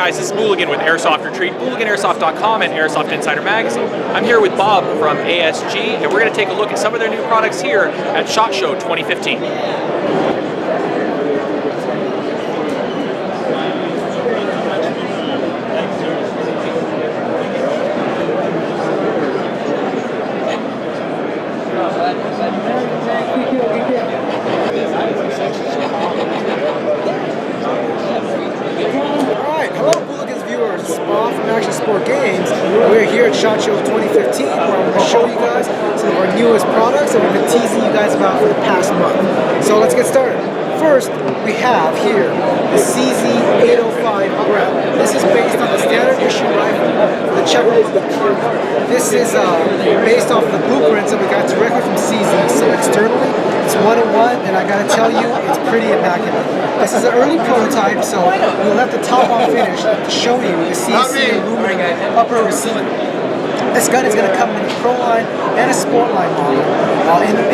guys, this is Booligan with Airsoft Retreat, BooliganAirsoft.com and Airsoft Insider Magazine. I'm here with Bob from ASG, and we're going to take a look at some of their new products here at SHOT Show 2015. Games. We're here at SHOT Show 2015 where I'm going to show you guys some of our newest products that we've been teasing you guys about for the past month. So let's get started. First, we have here the CZ805 Grip. This is based on the standard issue rifle for the Czech Republic. This is based off the blueprints that we got directly from CZ. So externally, it's 101, and I gotta tell you, it's pretty immaculate. This is an early prototype, so we'll have the top on finish to show you the CZ aluminum upper receiver. This gun is going to come in the Pro line and a Sport line model,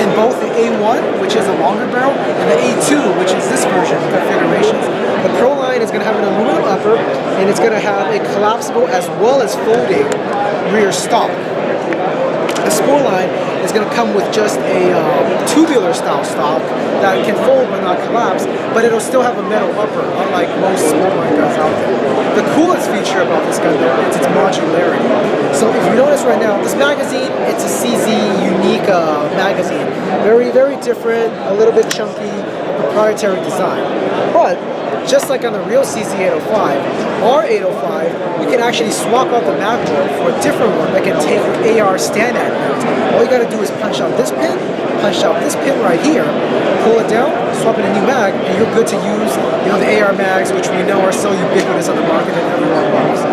in both the A1, which is a longer barrel, and the A2, which is this version configurations. The Pro line is going to have an aluminum upper, and it's going to have a collapsible as well as folding rear stock. The Sport line is going to come with just a tubular style stock that can fold but not collapse, but it'll still have a metal upper, unlike most Sport line guns out there. The coolest feature about this gun though is its modularity. So if you notice right now, this magazine, it's a CZ unique magazine. Very, very different, a little bit chunky, proprietary design. But just like on the real CZ805, our 805, you can actually swap out the mag board for a different one that can take your AR stand-at mounts. All you gotta do is punch out this pin, punch out this pin right here, pull it down, swap in a new mag, and you're good to use, you know, the AR mags, which we know are so ubiquitous on the market and everyone loves.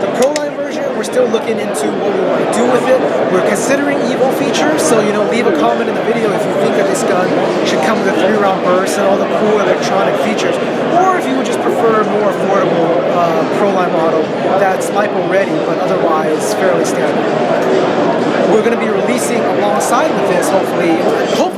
The Pro line version, we're still looking into what we want to do with it. We're considering Evo features, so you know, leave a comment in the video if you think that this gun should come with a 3-round burst and all the cool electronic features, or if you would just prefer a more affordable Pro line model that's LiPo ready but otherwise fairly standard. We're going to be releasing alongside with this, hopefully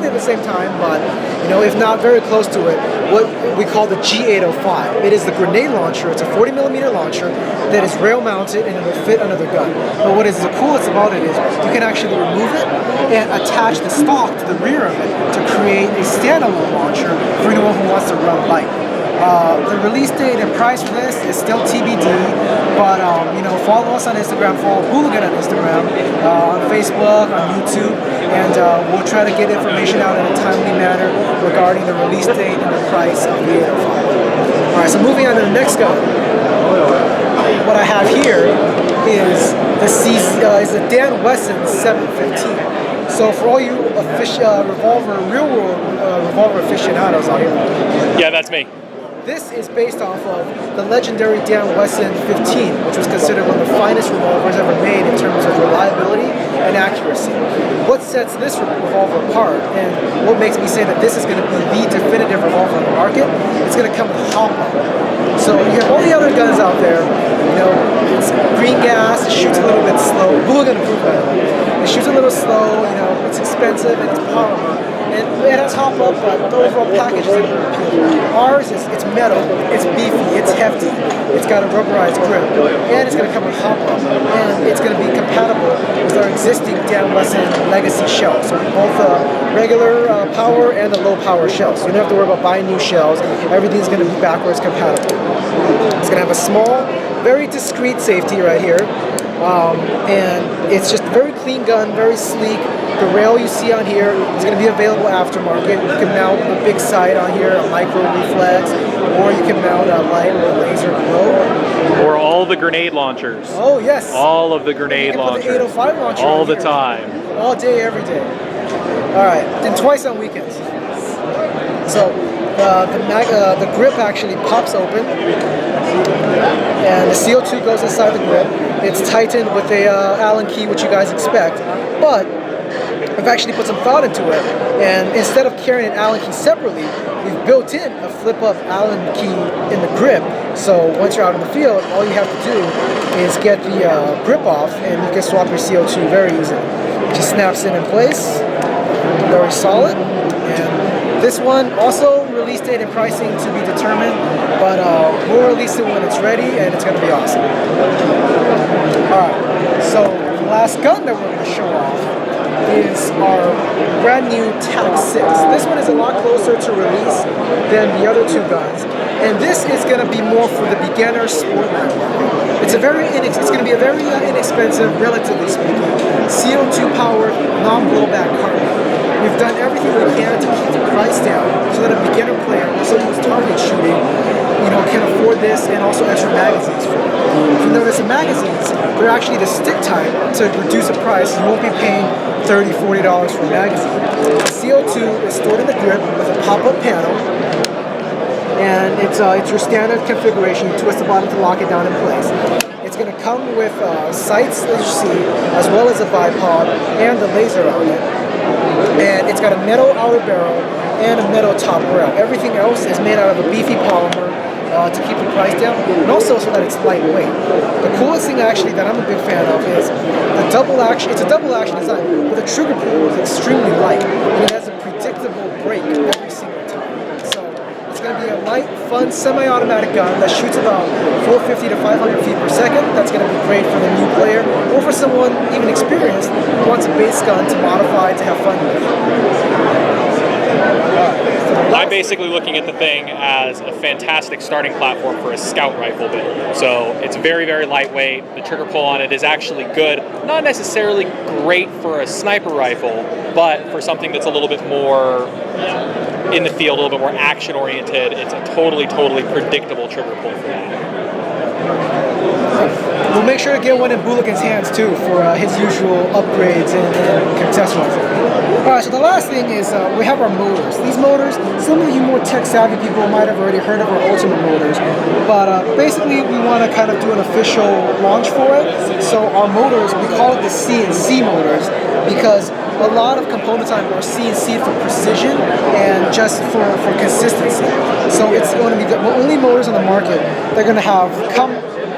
at the same time, but you know, if not very close to it, what we call the G805. It is the grenade launcher. It's a 40mm launcher that is rail mounted and it will fit under the gun. But what is the coolest about it is you can actually remove it and attach the stock to the rear of it to create a standalone launcher for anyone who wants to run light. The release date and price for this is still TBD, but you know, follow us on Instagram, follow Booligan on Instagram, on Facebook, on YouTube, and we'll try to get information out in a timely manner regarding the release date and the price of the 805. Alright, so moving on to the next gun. What I have here is the Dan Wesson 715. So for all you revolver, real-world revolver aficionados out here. Yeah, that's me. This is based off of the legendary Dan Wesson 15, which was considered one of the finest revolvers ever made in terms of reliability and accuracy. What sets this revolver apart, and what makes me say that this is going to be the definitive revolver on the market, it's going to come with hop-up. So you have all the other guns out there, you know, it's green gas, it shoots a little bit slow. Booligan approved by the way. It shoots a little slow, you know, it's expensive and it's polymer. And it has hop-up, but the overall package is appealing. Ours is metal, it's beefy, it's hefty, it's got a rubberized grip, and it's going to come with hop-up, and it's going to be compatible with our existing Dan Wesson legacy shells. So both regular power and the low power shells. So you don't have to worry about buying new shells. Everything's going to be backwards compatible. It's going to have a small, very discreet safety right here. And it's just a very clean gun, very sleek. The rail you see on here is going to be available aftermarket. You can mount a big sight on here, a micro reflex, or you can mount a light or a laser glow. Or all the grenade launchers. Oh yes. All of the grenade launchers. The 805 launcher. All the time. All day, every day. All right, then twice on weekends. So the grip actually pops open, and the CO2 goes inside the grip. It's tightened with a Allen key, which you guys expect, but I've actually put some thought into it, and instead of carrying an Allen key separately, we've built in a flip-up Allen key in the grip. So once you're out in the field, all you have to do is get the grip off, and you can swap your CO2 very easily. It just snaps in place, very solid. And this one also release date and pricing to be determined, but we're release it when it's ready, and it's going to be awesome. Alright, so the last gun that we're going to show off is our brand new TAC 6. This one is a lot closer to release than the other two guns, and this is going to be more for the beginner sportline market. It's going to be a very inexpensive, relatively speaking, CO2 powered, non-blowback carbine. We've done everything we can to keep the price down so that a beginner player or someone who's target shooting, can afford this, and also extra magazines for it. If you notice, the magazines, they're actually the stick type to reduce the price. You won't be paying $30, $40 for a magazine. The CO2 is stored in the grip with a pop-up panel, and it's your standard configuration. You twist the bottom to lock it down in place. It's going to come with sights, as you see, as well as a bipod and the laser on it. And it's got a metal outer barrel and a metal top rail. Everything else is made out of a beefy polymer to keep the price down, and also so that it's lightweight. The coolest thing actually that I'm a big fan of is the double action. It's a double action design, but the trigger pull is extremely light, and it has a predictable break every single time. So it's going to be a light, fun, semi-automatic gun that shoots about 450 to 500 feet per second. That's going to be great for the new player, or for someone even experienced who wants a base gun to modify to have fun with. I'm basically looking at the thing as a fantastic starting platform for a scout rifle build. So it's very, very lightweight. The trigger pull on it is actually good. Not necessarily great for a sniper rifle, but for something that's a little bit more in the field, a little bit more action oriented, it's a totally, totally predictable trigger pull for that. We'll make sure to get one in Booligan's hands too for his usual upgrades and accessories. Alright, so the last thing is we have our motors. These motors, some of you more tech savvy people might have already heard of our Ultimate motors, but basically we want to kind of do an official launch for it. So our motors, we call it the CNC motors because a lot of components on are CNC for precision and just for consistency. So it's going to be the only motors on the market they're going to have come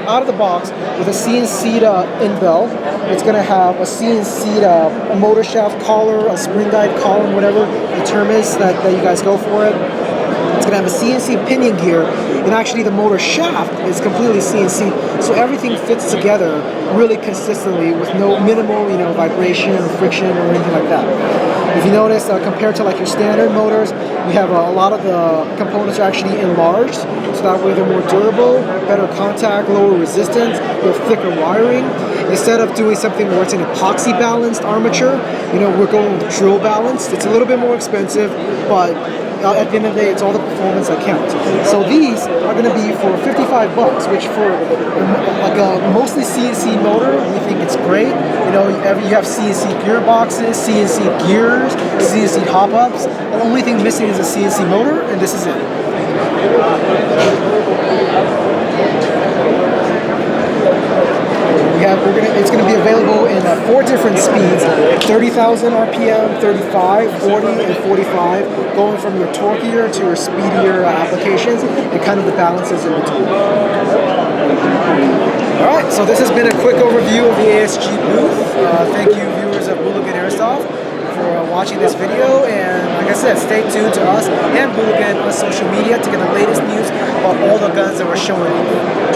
out of the box with a CNC'd end bell. It's going to have a CNC'd a motor shaft collar, a spring guide column, whatever the term is that you guys go for it. It's going to have a CNC pinion gear, and actually the motor shaft is completely CNC, so everything fits together really consistently with no minimal, vibration or friction or anything like that. If you notice, compared to like your standard motors, we have a lot of the components are actually enlarged, so that way they're more durable, better contact, lower resistance, with thicker wiring. Instead of doing something where it's an epoxy balanced armature, we're going with drill balanced. It's a little bit more expensive, but at the end of the day, it's all the performance that counts. So these are going to be for $55, which for like a mostly CNC motor, we think it's great. You have CNC gearboxes, CNC gears, CNC hop-ups. The only thing missing is a CNC motor, and this is it. It's going to be available in 4 different speeds: 30,000 RPM, 35, 40, and 45, going from your torquier to your speedier applications, and kind of the balances in between. Alright, so this has been a quick overview of the ASG booth. Thank you, viewers of Booligan Airsoft, for watching this video, and like I said, stay tuned to us and Booligan on social media to get the latest news about all the guns that we're showing off.